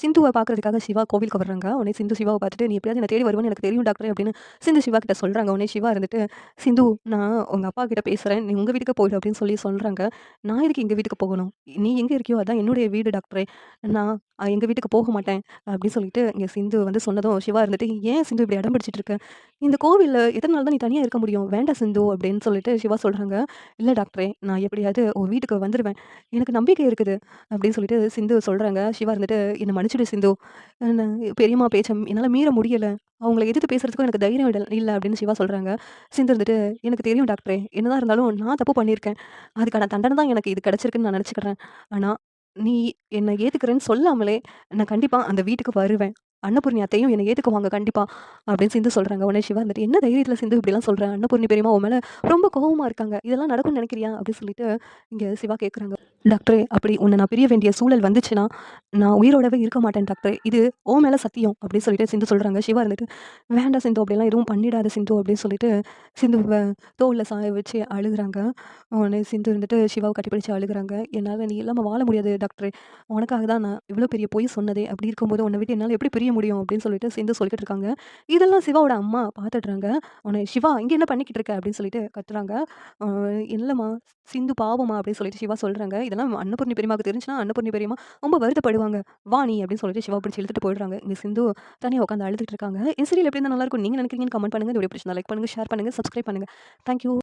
சிந்துவ பார்க்கறதுக்காக சிவா கோவிலுக்கு வர்றாங்க. உடனே சிந்து சிவாவ பார்த்துட்டு, "நீ எப்படியாவது என்ன தேடி வருவேன்னு எனக்கு தெரியும் டாக்டரே" அப்படின்னு சிந்து சிவா கிட்ட சொல்றாங்க. உடனே சிவா இருந்துட்டு, "சிந்து நான் உங்க அப்பா கிட்ட பேசுறேன். நீ உங்க வீட்டுக்கு போயிடு" அப்படின்னு சொல்லி சொல்றாங்க. "நான் எதுக்கு எங்க வீட்டுக்கு போகணும்? நீ எங்க இருக்கியோ அதான் என்னுடைய வீடு டாக்டரே. நான் எங்க வீட்டுக்கு போக மாட்டேன்" அப்படின்னு சொல்லிட்டு இங்க சிந்து வந்து சொன்னதும், சிவா இருந்துட்டு, "ஏன் சிந்து இப்படி அடம் பிடிச்சிட்டு இருக்க? இந்த கோவில்ல எத்தன நாள் தான் நீ தனியா இருக்க முடியும்? வேண்டாம் சிந்து" அப்படின்னு சொல்லிட்டு சிவா சொல்றாங்க. "இல்ல டாக்டரே நான் எப்படியாவது உன் வீட்டுக்கு வந்துருவேன். எனக்கு நம்பிக்கை இருக்குது" அப்படின்னு சொல்லிட்டு சிந்து சொல்றாங்க. சிவா இருந்துட்டு, "என்ன மன்னிச்சுடு சிந்து. நான் பெரியம்மா பேச்ச என்னால மீற முடியல. அவங்கள எதிர்த்து பேசுறதுக்கும் எனக்கு தைரியம் இல்ல" அப்படின்னு சிவா சொல்றாங்க. சிந்து இருந்துட்டு, "எனக்கு தெரியும் டாக்டரே. என்னதான் இருந்தாலும் நான் தப்பு பண்ணியிருக்கேன். அதுக்கான தண்டனை தான் எனக்கு இது கிடைச்சிருக்குன்னு நான் நெனச்சுக்கிறேன். ஆனா, நீ என்ன ஏத்துக்கிறேன்னு சொல்லாமலே, நான் கண்டிப்பா அந்த வீட்டுக்கு வருவேன். அன்னபூர்ணி அத்தையும் என்ன ஏத்துக்குவாங்க கண்டிப்பா" அப்படின்னு சிந்து சொல்றாங்க. உடனே சிவா இருந்துட்டு, "என்ன தைரியத்துல சிந்து இப்படிலாம் சொல்ற? அன்னபூர்ணி பெரியம்மா உன் மேல ரொம்ப கோவமா இருக்காங்க. இதெல்லாம் நடக்கும்னு நெனைக்கிறியா?" அப்படின்னு சொல்லிட்டு இங்க சிவா கேட்குறாங்க. "டாக்டரே அப்படி உன்ன நான் பிரிய வேண்டிய சூழல் வந்துச்சுன்னா, நான் உயிரோடவே இருக்க மாட்டேன் டாக்டரே. இது உன் மேல சத்தியம்" அப்படின்னு சொல்லிட்டு சிந்து சொல்றாங்க. சிவா இருந்துட்டு, "வேண்டாம் சிந்து அப்படிலாம் எதுவும் பண்ணிடாத சிந்து" அப்படின்னு சொல்லிட்டு சிந்துவ தோள்ல சாய வச்சு அழுகுறாங்க. உடனே சிந்து இருந்துட்டு சிவாவ கட்டிப்பிடிச்சு அழுகுறாங்க. "என்னால நீ இல்லாம வாழ முடியாது டாக்டரே. உனக்காக தான் நான் இவ்ளோ பெரிய பொய் சொன்னதே. அப்படி இருக்கும்போது உன்ன விட்டு என்னால எப்படி பிரிய முடியும்?" அப்படின்னு சொல்லிட்டு சிந்து சொல்லிக்கிட்டு இருக்காங்க. இதெல்லாம் சிவாவோட அம்மா பார்த்துடுறாங்க. உடனே, "சிவா இங்க என்ன பண்ணிக்கிட்டு இருக்க?" அப்படின்னு சொல்லிட்டு கத்துறாங்க. "அ இல்லம்மா, சிந்து பாவம்மா" அப்படின்னு சொல்லிட்டு சிவா சொல்றாங்க. இதெல்லாம் அன்னபூர்ணி பெரியம்மாவுக்கு தெரிஞ்சுச்சுனா, அன்னபூர்ணி பெரியம்மா ரொம்ப வருத்தப்படுவாங்க. "வா நீ" அப்படின்னு சொல்லிட்டு சிவாவ பிடிச்சு இழுத்துட்டு போயிடுறாங்க. இங்க சிந்து தனியா உட்காந்து அழுதுட்டு இருக்காங்க. இந்த சீரியல் எப்படி இருந்தா நல்லாருக்கும்னு நீங்க நினைக்கிறீங்கன்னு கமெண்ட் பண்ணுங்க. இந்த வீடியோ பிடிச்சிருந்தா லைக் பண்ணுங்க, ஷேர் பண்ணுங்க, சப்ஸ்கிரைப் பண்ணுங்க. Thank you.